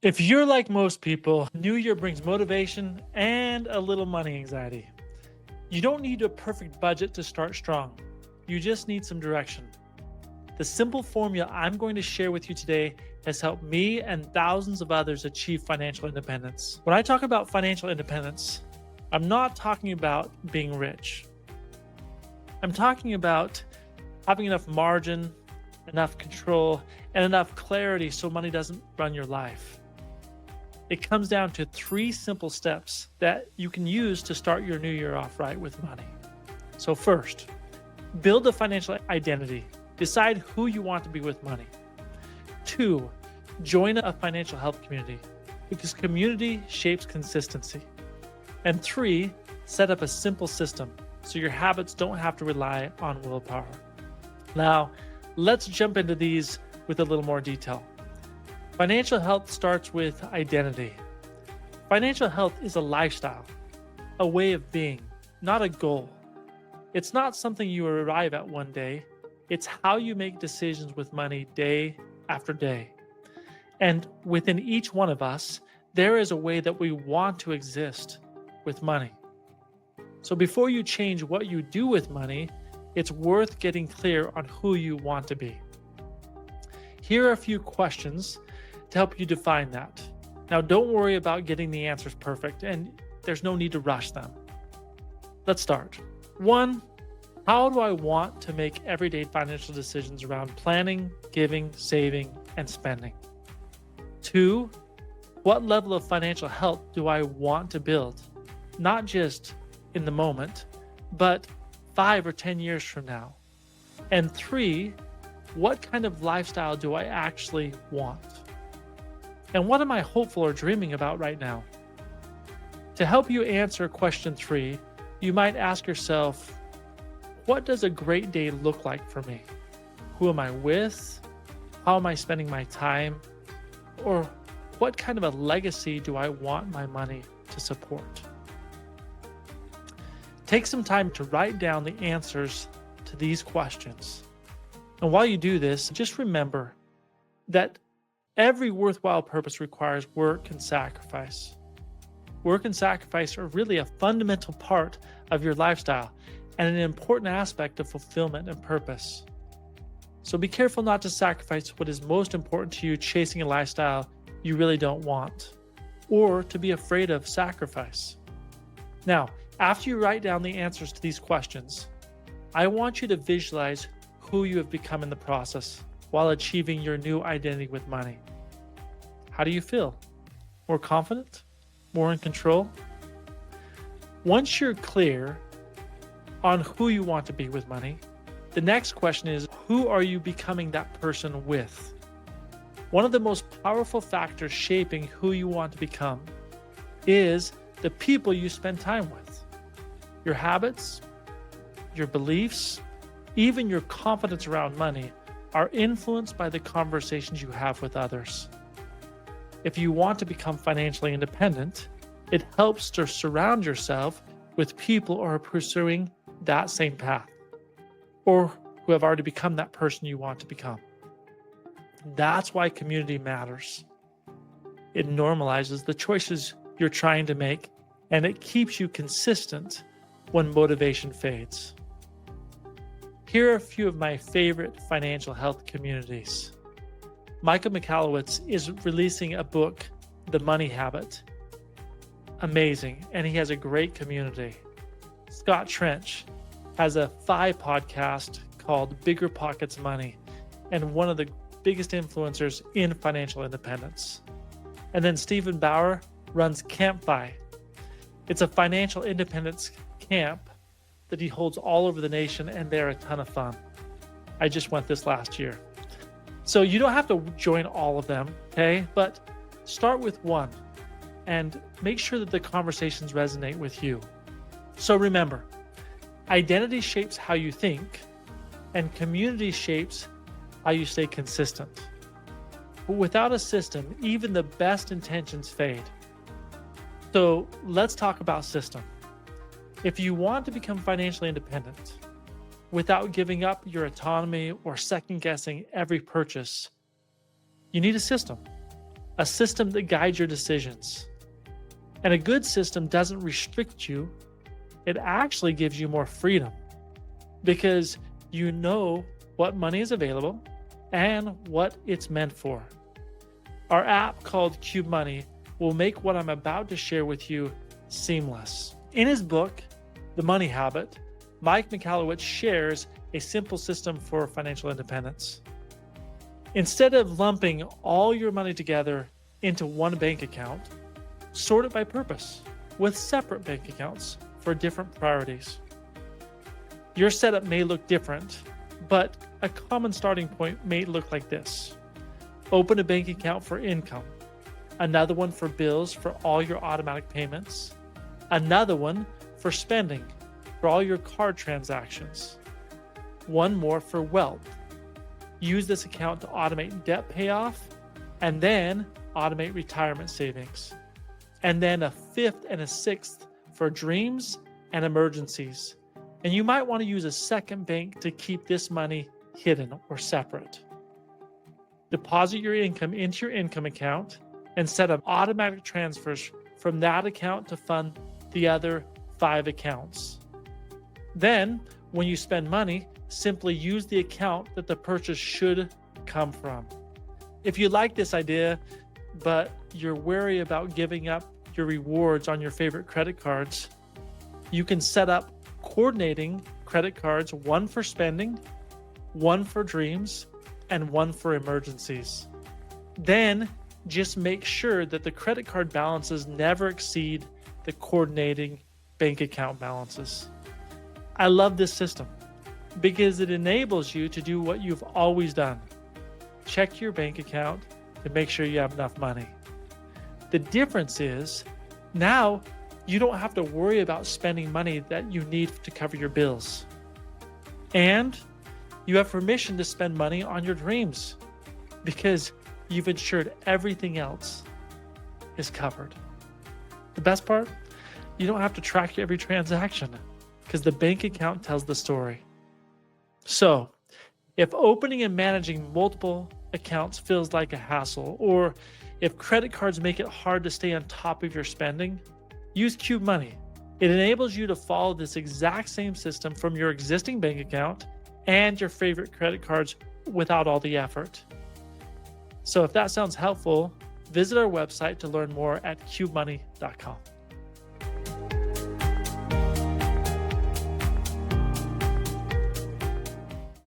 If you're like most people, New Year brings motivation and a little money anxiety. You don't need a perfect budget to start strong. You just need some direction. The simple formula I'm going to share with you today has helped me and thousands of others achieve financial independence. When I talk about financial independence, I'm not talking about being rich. I'm talking about having enough margin, enough control, and enough clarity so money doesn't run your life. It comes down to three simple steps that you can use to start your new year off right with money. So, first, build a financial identity. Decide who you want to be with money. Two, join a financial health community because community shapes consistency. And three, set up a simple system so your habits don't have to rely on willpower. Now, let's jump into these with a little more detail. Financial health starts with identity. Financial health is a lifestyle, a way of being, not a goal. It's not something you arrive at one day. It's how you make decisions with money day after day. And within each one of us, there is a way that we want to exist with money. So before you change what you do with money, it's worth getting clear on who you want to be. Here are a few questions to help you define that. Now, don't worry about getting the answers perfect, and there's no need to rush them. Let's start. One, how do I want to make everyday financial decisions around planning, giving, saving, and spending? Two, what level of financial health do I want to build? Not just in the moment, but 5 or 10 years from now. And three, what kind of lifestyle do I actually want? And what am I hopeful or dreaming about right now? To help you answer question three, you might ask yourself, what does a great day look like for me? Who am I with? How am I spending my time? Or what kind of a legacy do I want my money to support? Take some time to write down the answers to these questions. And while you do this, just remember that every worthwhile purpose requires work and sacrifice. Work and sacrifice are really a fundamental part of your lifestyle and an important aspect of fulfillment and purpose. So be careful not to sacrifice what is most important to you chasing a lifestyle you really don't want, or to be afraid of sacrifice. Now, after you write down the answers to these questions, I want you to visualize who you have become in the process while achieving your new identity with money. How do you feel? More confident? More in control? Once you're clear on who you want to be with money, the next question is, who are you becoming that person with? One of the most powerful factors shaping who you want to become is the people you spend time with. Your habits, your beliefs, even your confidence around money are influenced by the conversations you have with others. If you want to become financially independent, it helps to surround yourself with people who are pursuing that same path, or who have already become that person you want to become. That's why community matters. It normalizes the choices you're trying to make, and it keeps you consistent when motivation fades. Here are a few of my favorite financial health communities. Michael Michalowicz is releasing a book, The Money Habit. Amazing, and he has a great community. Scott Trench has a 5 podcast called Bigger Pockets Money, and one of the biggest influencers in financial independence. And then Stephen Bauer runs Campfi. It's a financial independence camp that he holds all over the nation, and they're a ton of fun. I just went this last year. So you don't have to join all of them, okay? But start with one and make sure that the conversations resonate with you. So remember, identity shapes how you think, and community shapes how you stay consistent. But without a system, even the best intentions fade. So let's talk about system. If you want to become financially independent without giving up your autonomy or second guessing every purchase, you need a system, a system that guides your decisions. And a good system doesn't restrict you, it actually gives you more freedom because you know what money is available and what it's meant for. Our app called Qube Money will make what I'm about to share with you seamless. In his book, The Money Habit, Mike Michalowicz shares a simple system for financial independence. Instead of lumping all your money together into one bank account, sort it by purpose with separate bank accounts for different priorities. Your setup may look different, but a common starting point may look like this. Open a bank account for income, another one for bills for all your automatic payments, another one for spending for all your card transactions, one more for wealth. Use this account to automate debt payoff and then automate retirement savings. And then a fifth and a sixth for dreams and emergencies. And you might want to use a second bank to keep this money hidden or separate. Deposit your income into your income account and set up automatic transfers from that account to fund the other 5 accounts. Then, when you spend money, simply use the account that the purchase should come from. If you like this idea, but you're wary about giving up your rewards on your favorite credit cards, you can set up coordinating credit cards, one for spending, one for dreams, and one for emergencies. Then just make sure that the credit card balances never exceed the coordinating bank account balances. I love this system because it enables you to do what you've always done. Check your bank account to make sure you have enough money. The difference is now you don't have to worry about spending money that you need to cover your bills. And you have permission to spend money on your dreams because you've ensured everything else is covered. The best part, you don't have to track every transaction because the bank account tells the story. So, if opening and managing multiple accounts feels like a hassle, or if credit cards make it hard to stay on top of your spending, use Qube Money. It enables you to follow this exact same system from your existing bank account and your favorite credit cards without all the effort. So if that sounds helpful, visit our website to learn more at QubeMoney.com.